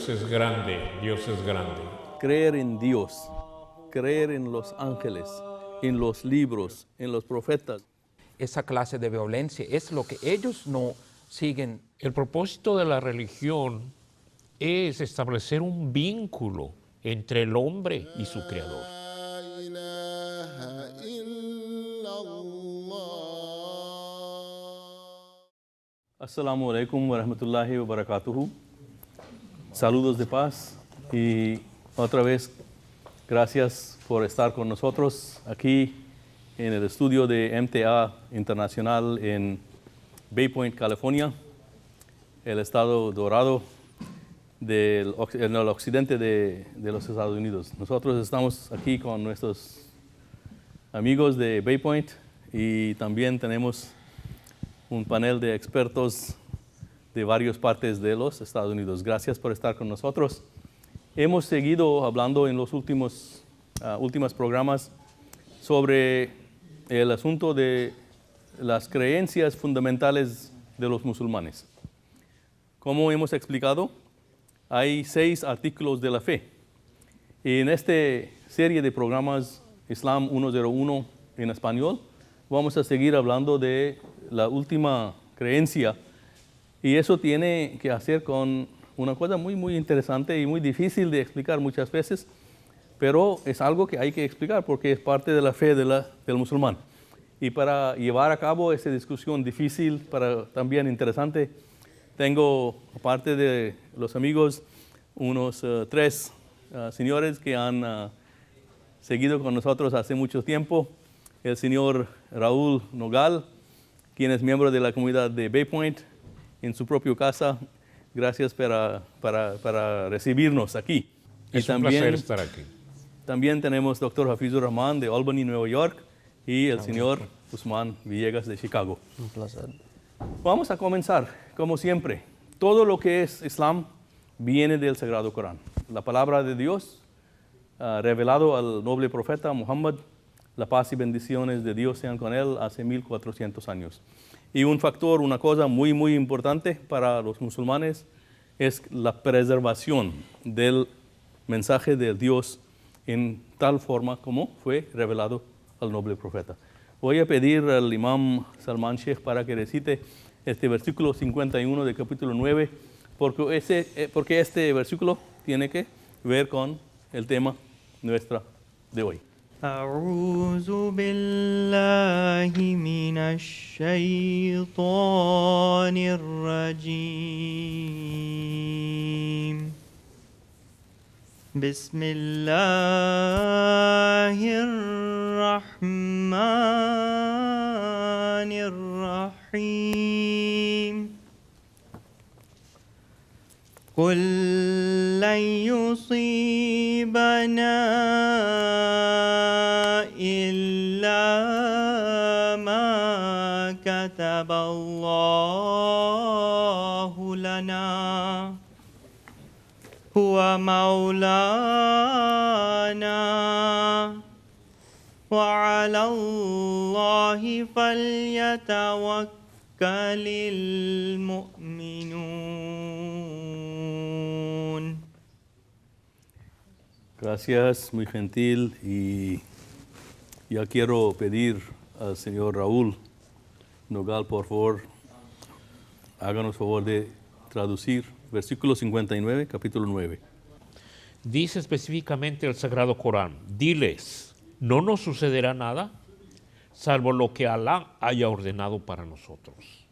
Dios es grande, Dios es grande. Creer en Dios, creer en los ángeles, en los libros, en los profetas. Esa clase de violencia es lo que ellos no siguen. El propósito de la religión es establecer un vínculo entre el hombre y su creador. Assalamu alaikum wa rahmatullahi wa barakatuhu. Saludos de paz y otra vez gracias por estar con nosotros aquí en el estudio de MTA Internacional en Bay Point, California, el estado dorado en el occidente de los Estados Unidos. Nosotros estamos aquí con nuestros amigos de Bay Point y también tenemos un panel de expertos de varias partes de los Estados Unidos. Gracias por estar con nosotros. Hemos seguido hablando en los últimos programas sobre el asunto de las creencias fundamentales de los musulmanes. Como hemos explicado, hay 6 artículos de la fe. En esta serie de programas Islam 101 en español, vamos a seguir hablando de la última creencia y eso tiene que hacer con una cosa muy interesante y muy difícil de explicar muchas veces, pero es algo que hay que explicar porque es parte de la fe del musulmán. Y para llevar a cabo esta discusión difícil, pero también interesante, tengo, aparte de los amigos, unos 3 señores que han seguido con nosotros hace mucho tiempo. El señor Raúl Nogal, quien es miembro de la comunidad de Bay Point, en su propia casa. Gracias para recibirnos aquí. Es un placer estar aquí. También tenemos al Dr. Hafizur Rahman de Albany, Nueva York, y el señor Usman Villegas de Chicago. Un placer. Vamos a comenzar, como siempre. Todo lo que es Islam viene del Sagrado Corán. La palabra de Dios, revelado al noble profeta Muhammad, la paz y bendiciones de Dios sean con él, hace 1400 años. Y un factor, una cosa muy importante para los musulmanes es la preservación del mensaje de Dios en tal forma como fue revelado al noble profeta. Voy a pedir al imam Salman Sheikh para que recite este versículo 51 del capítulo 9, porque este versículo tiene que ver con el tema nuestra de hoy. أعوذ بالله من الشيطان الرجيم بسم الله الرحمن الرحيم قل لن يصيبنا إلا ما كتب الله لنا هو مولانا وعلى الله فليتوكل المؤمنون. Gracias, muy gentil, y ya quiero pedir al señor Raúl Nogal, por favor, háganos favor de traducir versículo 59, capítulo 9. Dice específicamente el Sagrado Corán, diles, no nos sucederá nada, salvo lo que Alá haya ordenado para nosotros.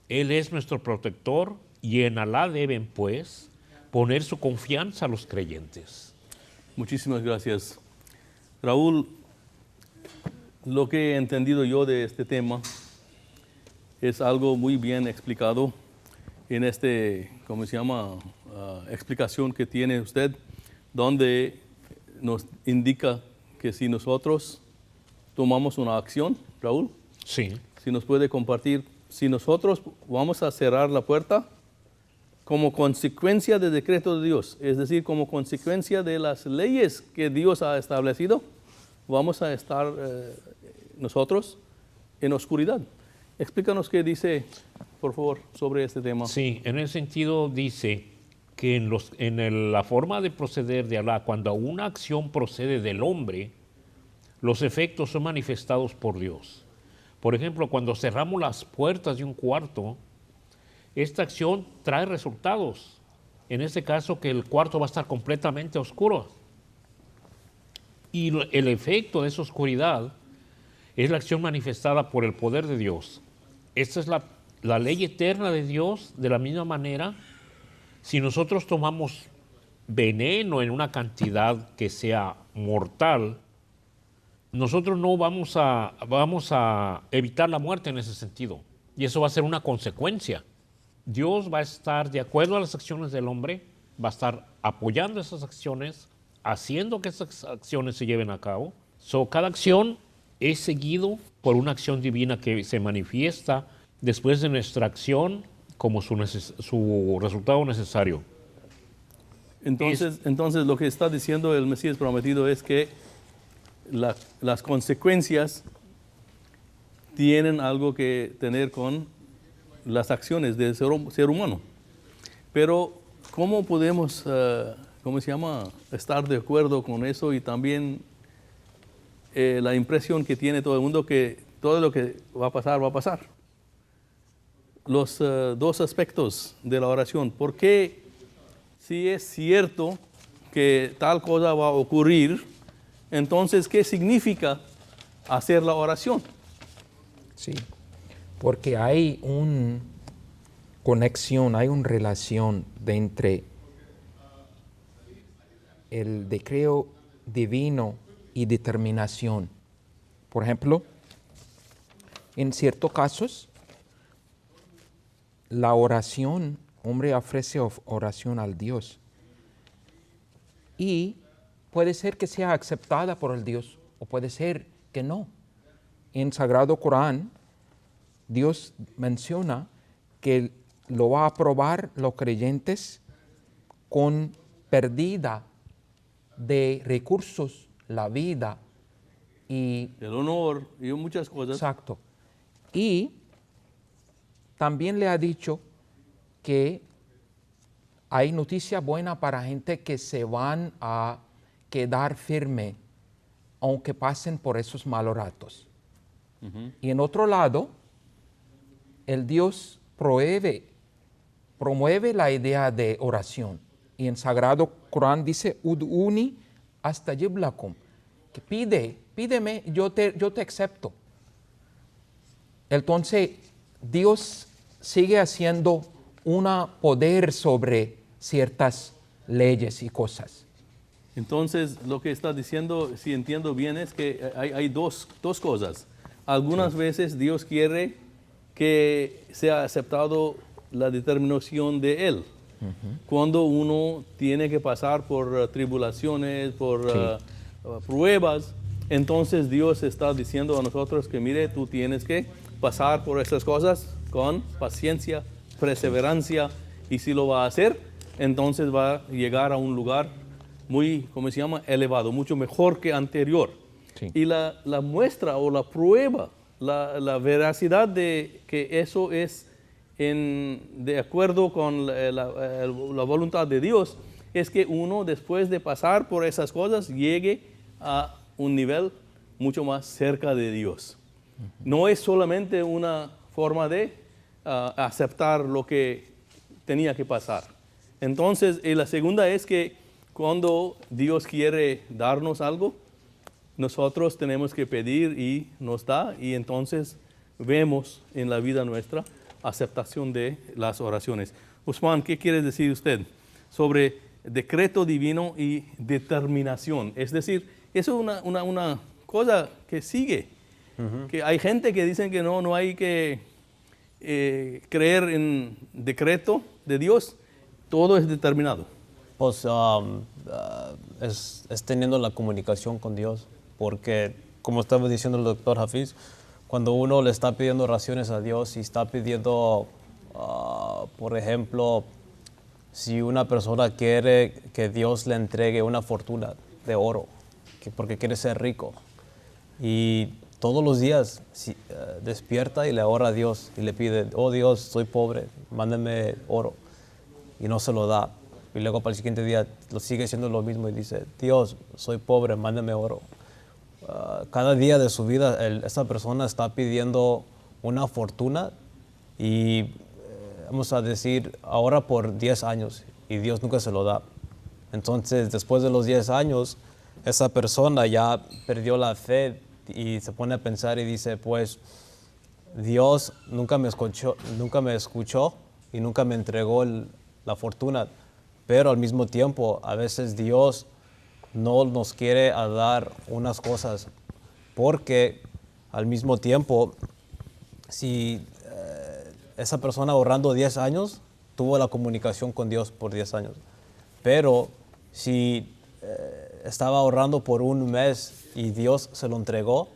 Él es nuestro protector y en Alá deben, pues, poner su confianza los creyentes. Muchísimas gracias. Raúl, lo que he entendido yo de este tema es algo muy bien explicado en ¿cómo se llama? Explicación que tiene usted, donde nos indica que si nosotros tomamos una acción, Raúl, Sí. si nos puede compartir, si nosotros vamos a cerrar la puerta como consecuencia del decreto de Dios, es decir, como consecuencia de las leyes que Dios ha establecido, vamos a estar nosotros en oscuridad. Explícanos qué dice, por favor, sobre este tema. Sí, en ese sentido dice, que la forma de proceder de Alá, cuando una acción procede del hombre, los efectos son manifestados por Dios. Por ejemplo, cuando cerramos las puertas de un cuarto, esta acción trae resultados. En este caso, que el cuarto va a estar completamente oscuro. Y el efecto de esa oscuridad es la acción manifestada por el poder de Dios. Esta es la ley eterna de Dios. De la misma manera, si nosotros tomamos veneno en una cantidad que sea mortal, nosotros no vamos a evitar la muerte en ese sentido. Y eso va a ser una consecuencia. Dios va a estar de acuerdo a las acciones del hombre, va a estar apoyando esas acciones, haciendo que esas acciones se lleven a cabo. Cada acción es seguido por una acción divina que se manifiesta después de nuestra acción como su resultado necesario. Entonces lo que está diciendo el Mesías prometido es que las consecuencias tienen algo que tener con las acciones del ser humano. Pero ¿cómo podemos, estar de acuerdo con eso y también la impresión que tiene todo el mundo que todo lo que va a pasar, va a pasar? Los dos aspectos de la oración. ¿Por qué, si es cierto que tal cosa va a ocurrir, entonces qué significa hacer la oración? Sí, porque hay una conexión, hay una relación entre el decreto divino y determinación. Por ejemplo, en ciertos casos, la oración, hombre ofrece oración al Dios y puede ser que sea aceptada por el Dios o puede ser que no. En Sagrado Corán, Dios menciona que lo va a aprobar los creyentes con pérdida de recursos, la vida y el honor y muchas cosas. Exacto. Y también le ha dicho que hay noticia buena para gente que se van a quedar firme aunque pasen por esos malos ratos. Y en otro lado, el Dios promueve la idea de oración. Y en Sagrado Corán dice, Ud'uni astajib lakum, que pídeme, yo te acepto. Entonces, Dios sigue haciendo un poder sobre ciertas leyes y cosas. Entonces, lo que está diciendo, si entiendo bien, es que hay dos cosas. Algunas veces Dios quiere que sea aceptado la determinación de Él. Cuando uno tiene que pasar por tribulaciones, por pruebas, entonces Dios está diciendo a nosotros que mire, tú tienes que pasar por estas cosas con paciencia, perseverancia, y si lo va a hacer, entonces va a llegar a un lugar muy, elevado, mucho mejor que anterior. Sí. Y la muestra o la prueba, la veracidad de que eso es de acuerdo con la voluntad de Dios, es que uno, después de pasar por esas cosas, llegue a un nivel mucho más cerca de Dios. No es solamente una forma de aceptar lo que tenía que pasar. Entonces, la segunda es que cuando Dios quiere darnos algo, nosotros tenemos que pedir y nos da, y entonces vemos en la vida nuestra aceptación de las oraciones. Usman, ¿qué quiere decir usted sobre decreto divino y determinación? Es decir, eso es una cosa que sigue. Que hay gente que dicen que no hay que creer en decreto de Dios, todo es determinado. Pues es teniendo la comunicación con Dios, porque como estaba diciendo el doctor Hafiz, cuando uno le está pidiendo oraciones a Dios y está pidiendo, por ejemplo, si una persona quiere que Dios le entregue una fortuna de oro, porque quiere ser rico, y todos los días despierta y le ora a Dios y le pide, oh Dios, soy pobre, mándame oro, y no se lo da. y luego para el siguiente día lo sigue haciendo lo mismo y dice, Dios, soy pobre, mándame oro. Cada día de su vida esa persona está pidiendo una fortuna y vamos a decir, ahora por 10 años y Dios nunca se lo da. Entonces, después de los 10 años, esa persona ya perdió la fe y se pone a pensar y dice, pues, Dios nunca me escuchó y nunca me entregó la fortuna. Pero al mismo tiempo, a veces Dios no nos quiere dar unas cosas porque al mismo tiempo, si esa persona ahorrando 10 años tuvo la comunicación con Dios por 10 años, pero si estaba ahorrando por un mes y Dios se lo entregó,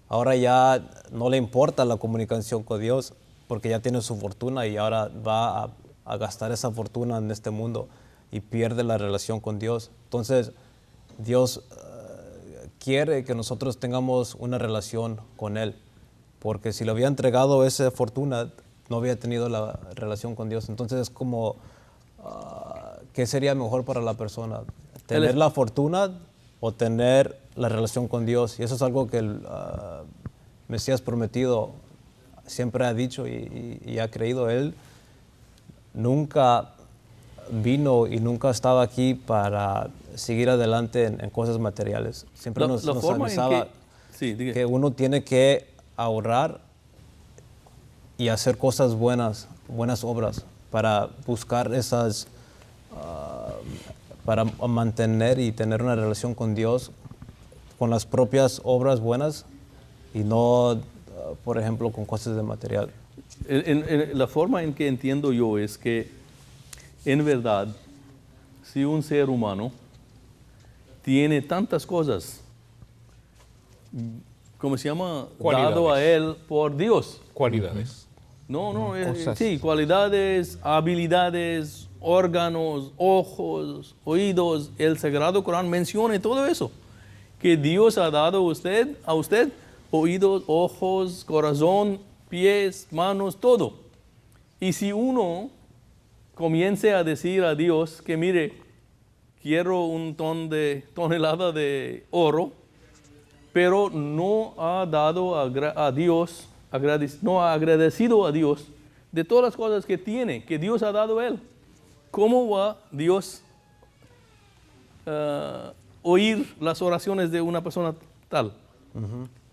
ahora ya no le importa la comunicación con Dios porque ya tiene su fortuna y ahora va a gastar esa fortuna en este mundo y pierde la relación con Dios. Entonces, Dios quiere que nosotros tengamos una relación con Él, porque si le había entregado esa fortuna, no había tenido la relación con Dios. Entonces, es como, ¿qué sería mejor para la persona? ¿Tener la fortuna o tener la relación con Dios? Y eso es algo que el Mesías prometido siempre ha dicho y ha creído. Él nunca vino y nunca estaba aquí para seguir adelante en cosas materiales. Siempre nos avisaba que uno tiene que ahorrar y hacer cosas buenas obras para buscar esas, para mantener y tener una relación con Dios con las propias obras buenas y no, por ejemplo, con cosas de material. La forma en que entiendo yo es que, en verdad, si un ser humano tiene tantas cosas, ¿cómo se llama? Dado a él por Dios. Cualidades. Sí, cualidades, habilidades, órganos, ojos, oídos. El Sagrado Corán menciona todo eso. Que Dios ha dado a usted oídos, ojos, corazón, pies, manos, todo. Y si uno comience a decir a Dios que mire, quiero un tonelada de oro, pero no ha dado a Dios, no ha agradecido a Dios de todas las cosas que tiene, que Dios ha dado a él. ¿Cómo va Dios oír las oraciones de una persona tal?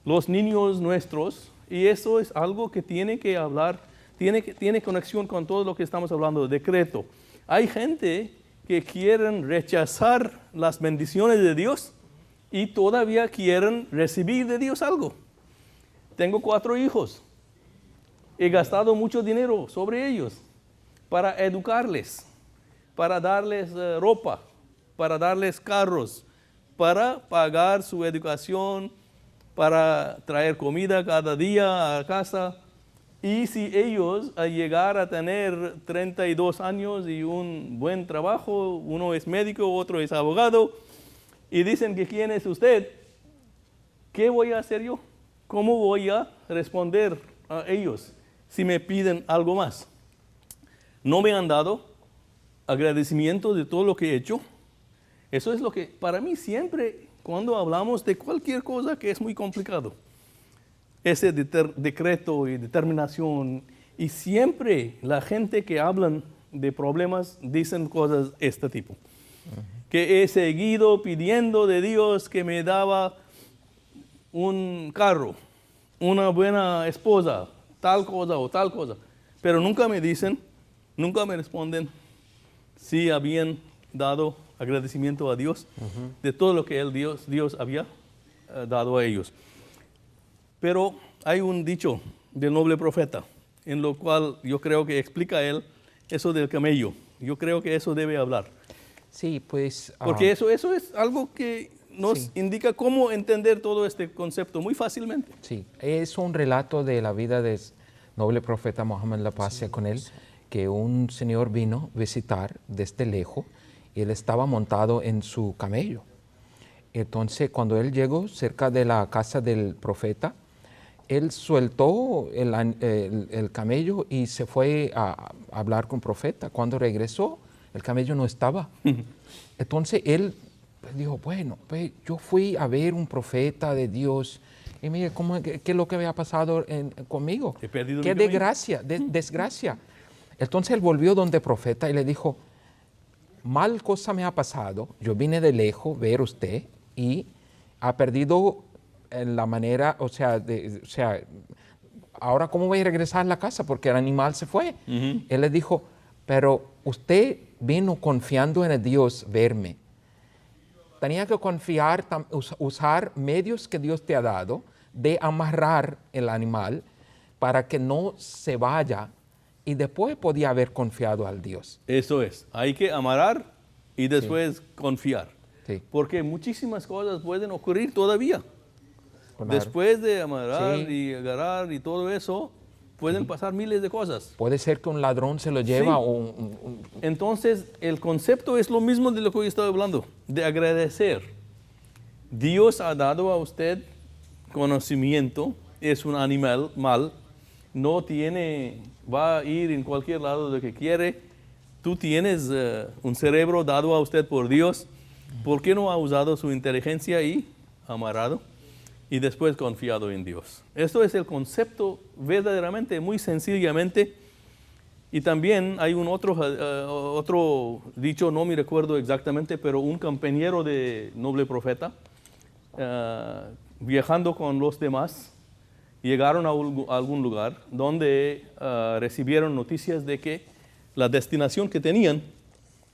Los niños nuestros, y eso es algo que tiene que hablar, tiene conexión con todo lo que estamos hablando, decreto. Hay gente que quieren rechazar las bendiciones de Dios y todavía quieren recibir de Dios algo. Tengo 4 hijos. He gastado mucho dinero sobre ellos para educarles, para darles ropa, para darles carros, para pagar su educación, para traer comida cada día a casa. Y si ellos al llegar a tener 32 años y un buen trabajo, uno es médico, otro es abogado, y dicen que ¿quién es usted? ¿Qué voy a hacer yo? ¿Cómo voy a responder a ellos si me piden algo más? No me han dado agradecimiento de todo lo que he hecho. Eso es lo que para mí siempre, cuando hablamos de cualquier cosa que es muy complicado, ese decreto y determinación, y siempre la gente que hablan de problemas dicen cosas de este tipo. Que he seguido pidiendo de Dios que me daba un carro, una buena esposa, tal cosa o tal cosa, pero nunca me dicen, nunca me responden si habían dado agradecimiento a Dios de todo lo que Dios había dado a ellos. Pero hay un dicho del noble profeta, en lo cual yo creo que explica él eso del camello. Yo creo que eso debe hablar. Sí, pues... Porque eso es algo que nos indica cómo entender todo este concepto muy fácilmente. Sí, es un relato de la vida del noble profeta Muhammad, la paz sea con él, que un señor vino a visitar desde lejos y él estaba montado en su camello. Entonces, cuando él llegó cerca de la casa del profeta, él soltó el camello y se fue a hablar con el profeta. Cuando regresó, el camello no estaba. Entonces él dijo, bueno, pues, yo fui a ver un profeta de Dios y mire qué es lo que había pasado conmigo. He perdido Qué mi camello. desgracia. Entonces él volvió donde el profeta y le dijo, mal cosa me ha pasado, yo vine de lejos a ver usted y ha perdido la manera, o sea, ahora cómo voy a regresar a la casa porque el animal se fue. Él le dijo, pero usted vino confiando en el Dios verme. Tenía que confiar, usar medios que Dios te ha dado de amarrar el animal para que no se vaya y después podía haber confiado al Dios. Eso es, hay que amarrar y después confiar. Sí. Porque muchísimas cosas pueden ocurrir todavía. Claro. Después de amarrar Sí. y agarrar y todo eso, pueden pasar miles de cosas. Puede ser que un ladrón se lo lleva Sí. o Entonces, el concepto es lo mismo de lo que hoy estaba hablando, de agradecer. Dios ha dado a usted conocimiento, es un animal mal, no tiene, va a ir en cualquier lado de que quiere. Tú tienes un cerebro dado a usted por Dios. ¿Por qué no ha usado su inteligencia y amarrado y después confiado en Dios? Esto es el concepto verdaderamente, muy sencillamente. Y también hay un otro dicho, no me recuerdo exactamente, pero un compañero de noble profeta, viajando con los demás, llegaron a algún lugar donde recibieron noticias de que la destinación que tenían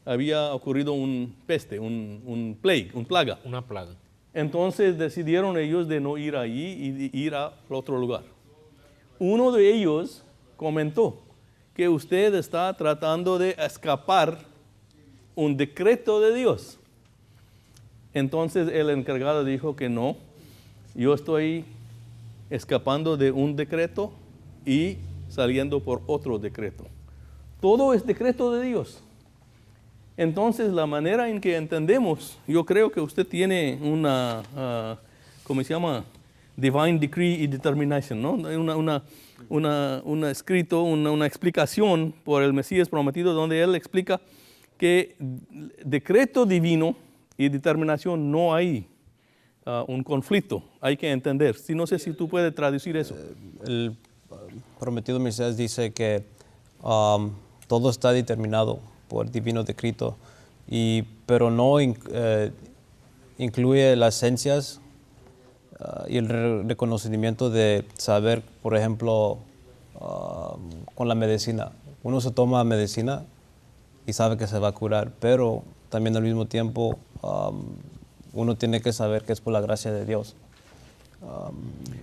había ocurrido un peste, un plaga. Una plaga. Entonces decidieron ellos de no ir allí y ir a otro lugar. Uno de ellos comentó que usted está tratando de escapar un decreto de Dios. Entonces el encargado dijo que no, yo estoy escapando de un decreto y saliendo por otro decreto. Todo es decreto de Dios. Entonces la manera en que entendemos, yo creo que usted tiene una, ¿cómo se llama? Divine Decree y Determination, ¿no? Un escrito, una explicación por el Mesías prometido donde él explica que decreto divino y determinación no hay un conflicto, hay que entender. Sí, no sé si tú puedes traducir eso. El prometido Mesías dice que todo está determinado por divino decreto, pero no incluye las esencias y el reconocimiento de saber, por ejemplo, con la medicina. Uno se toma medicina y sabe que se va a curar, pero también al mismo tiempo uno tiene que saber que es por la gracia de Dios.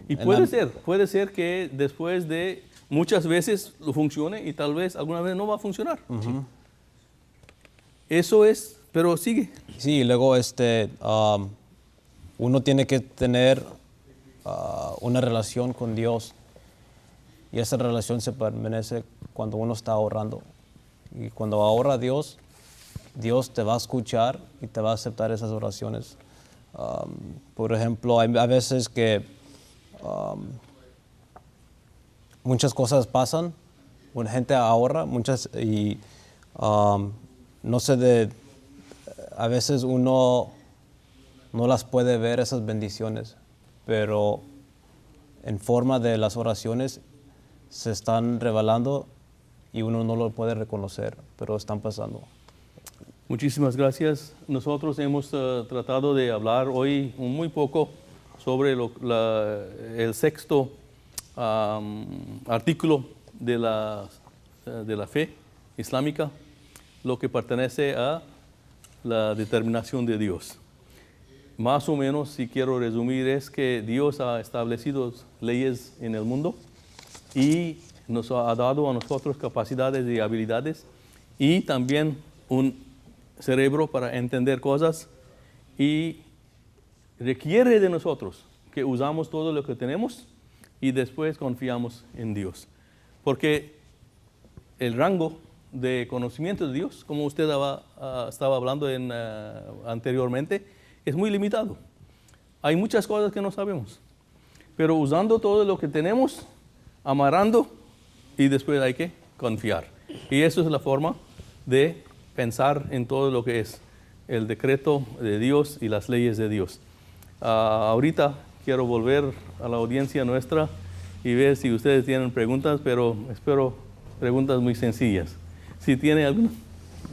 Y puede ser que después de muchas veces lo funcione y tal vez alguna vez no va a funcionar. Eso es, pero sigue. Sí, y luego uno tiene que tener una relación con Dios y esa relación se permanece cuando uno está ahorrando. Y cuando ahorra a Dios, Dios te va a escuchar y te va a aceptar esas oraciones. Por ejemplo, hay a veces que muchas cosas pasan, una gente ahorra y no sé, a veces uno no las puede ver esas bendiciones, pero en forma de las oraciones se están revelando y uno no lo puede reconocer, pero están pasando. Muchísimas gracias. Nosotros hemos tratado de hablar hoy muy poco sobre el sexto artículo de la fe islámica, lo que pertenece a la determinación de Dios. Más o menos, si quiero resumir, es que Dios ha establecido leyes en el mundo y nos ha dado a nosotros capacidades y habilidades y también un cerebro para entender cosas y requiere de nosotros que usamos todo lo que tenemos y después confiamos en Dios. Porque el rango de conocimiento de Dios, como usted estaba hablando anteriormente, es muy limitado. Hay muchas cosas que no sabemos, pero usando todo lo que tenemos, amarrando y después hay que confiar. Y eso es la forma de pensar en todo lo que es el decreto de Dios y las leyes de Dios. Ahorita quiero volver a la audiencia nuestra y ver si ustedes tienen preguntas, pero espero preguntas muy sencillas. Si tiene alguna,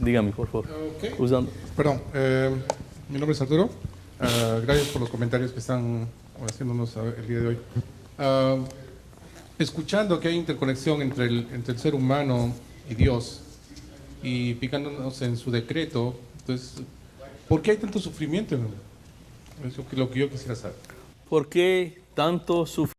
dígame por favor. Ok. Usando. Perdón, mi nombre es Arturo. Gracias por los comentarios que están haciéndonos el día de hoy. Escuchando que hay interconexión entre el ser humano y Dios y picándonos en su decreto, entonces, ¿por qué hay tanto sufrimiento? Es lo que yo quisiera saber. ¿Por qué tanto sufrimiento?